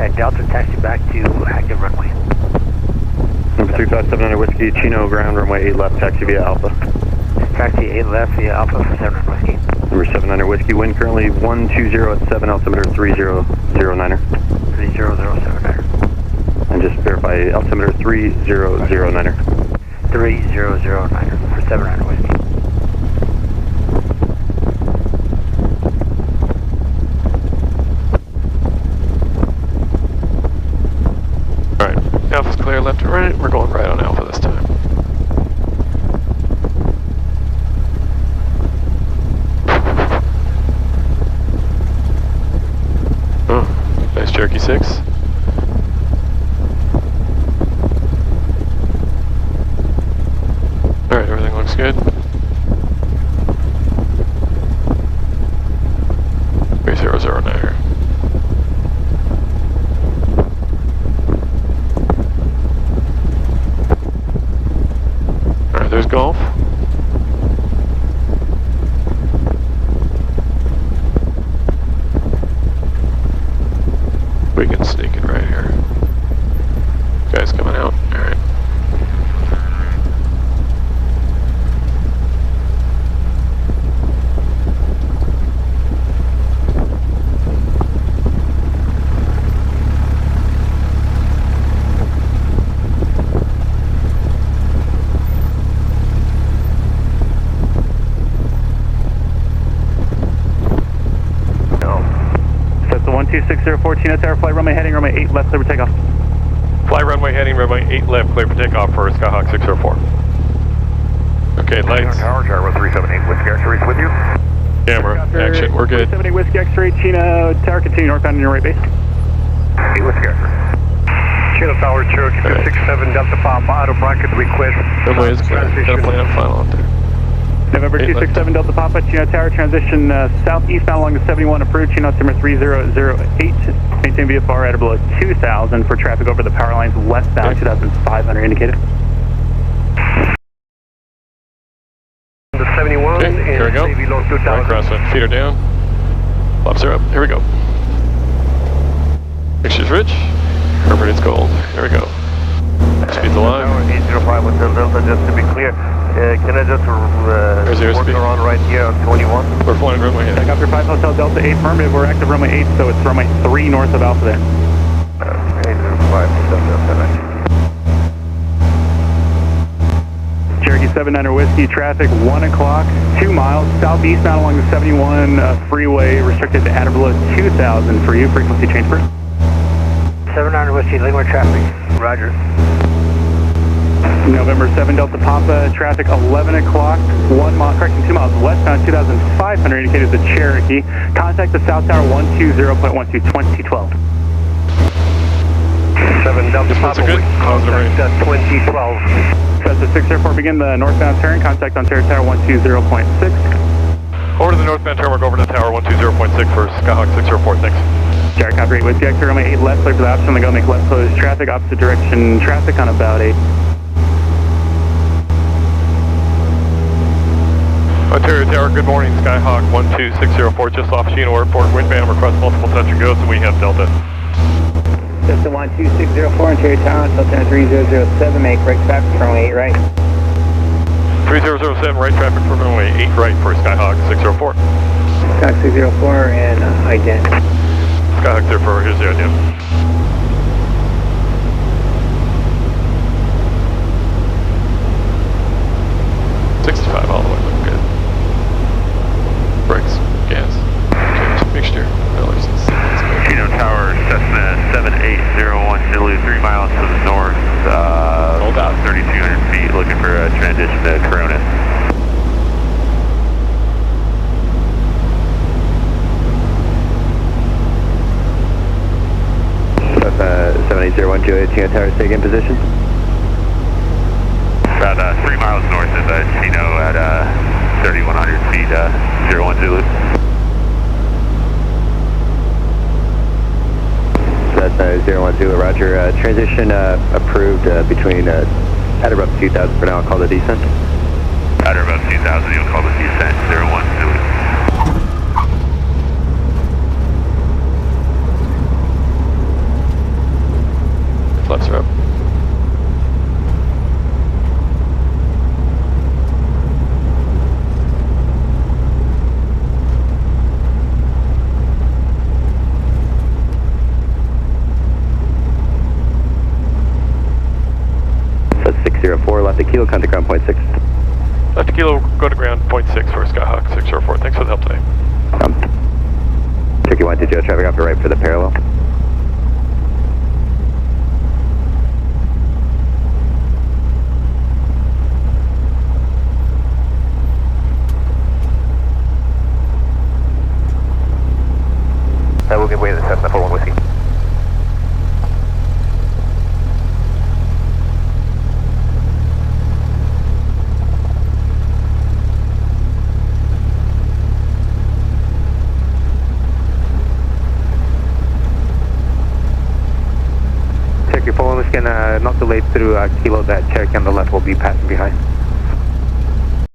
Delta taxi back to active runway. Number 357 Whiskey, Chino ground, runway 8 left, taxi via Alpha. Taxi 8 left via Alpha for 700 Whiskey. Number 700 Whiskey, wind currently 120 at 7, altimeter 3009er. 30079er. And just verify altimeter 3009er. 3009er for 700 Whiskey. Alright, Alpha's clear left and right. We're going right on Alpha this time. Oh, nice Cherokee 6. Alright, everything looks good. 3009er. Alright, there's Golf. We can sneak it right here. Guys coming out. Alright. That's the 12604 Chino Tower, flight runway heading, runway 8 left, clear for takeoff. Fly runway heading, runway 8 left, clear for takeoff for Skyhawk 604. Okay, lights. Tower, Tower 378, Whiskey X-ray with you. Camera, action, we're good. 378 Whiskey X-ray, Chino Tower, continue northbound on your right base. 8 Whiskey X-ray. Chino Tower, Cherokee 267, Delta Papa, auto bracket request. Runway is clear. Got a plan on final out there. November 267 Delta Papa, Chino Tower, transition southeastbound along the 71, approved, Chino altimeter 3008. Maintain VFR at or below 2000 for traffic over the power lines westbound, 2500 indicated. The 71 Okay, here we go. below 2000. Right crosswind, feet are down. Flaps are up, here we go. Mixture's rich, carburetor's cold, here we go. Speed's alive. Tower 805 Hotel Delta, just to be clear, can I just work around right here on 21? We're flying runway ahead. Helicopter 5 Hotel Delta 8, affirmative, we're active runway 8, so it's runway 3 north of Alpha there. 805 Hotel Delta 9. Cherokee 79er Whiskey, traffic 1 o'clock, 2 miles, southeastbound along the 71 freeway, restricted to at or below 2000 for you, frequency change first. 700 Whiskey, linear traffic. Roger. November 7 Delta Papa, traffic 11 o'clock, 2 miles westbound, 2500 indicated the Cherokee. Contact the South Tower 120.12, 2012. 7 Delta Papa, good? contact 2012. That's the 604, begin the northbound turn, contact Ontario Tower 120.6. Over to the northbound turn, we're going over to Tower 120.6 for Skyhawk 604, thanks. Gyrocopter 8 Whiskey X-ray, runway 8 left, clear for the option on the go, make left close traffic, opposite direction traffic on about 8. Ontario Tower, good morning. Skyhawk 12604, just off Chino Airport, wind band across multiple touch and goes, and we have Delta. Delta 12604, Ontario Tower, altimeter 3007, make right traffic for runway 8 right. 3007, right traffic for runway 8 right for Skyhawk 604. Skyhawk 604 and ident. Skyhawk 604, here's the ident. $65 all the way, looking good. Brakes, gas, okay, mixture, colors and sequence. Chino Tower, Cessna 7801 Zulu, 3 miles to the north, Hold out. 3,200 feet, looking for a transition to Corona. That's 7801 Juliet, Chino Tower, stay in position. About 3 miles north of Chino at 3,100 feet, 01 Zulu. That's 01 Zulu, roger. Transition approved between at or above 2000 for now, I'll call the descent. At or above 2,000, you'll call the descent, 01 Zulu. Kilo, contact ground point 6. Left Kilo, go to ground, point 6 for Skyhawk 604. Thanks for the help today. Turkey 120, traffic off the right for the parallel. We'll give way to the Cessna 41 Whiskey. Cherokee 41 Whiskey, not delayed through Kilo, that Cherokee on the left will be passing behind.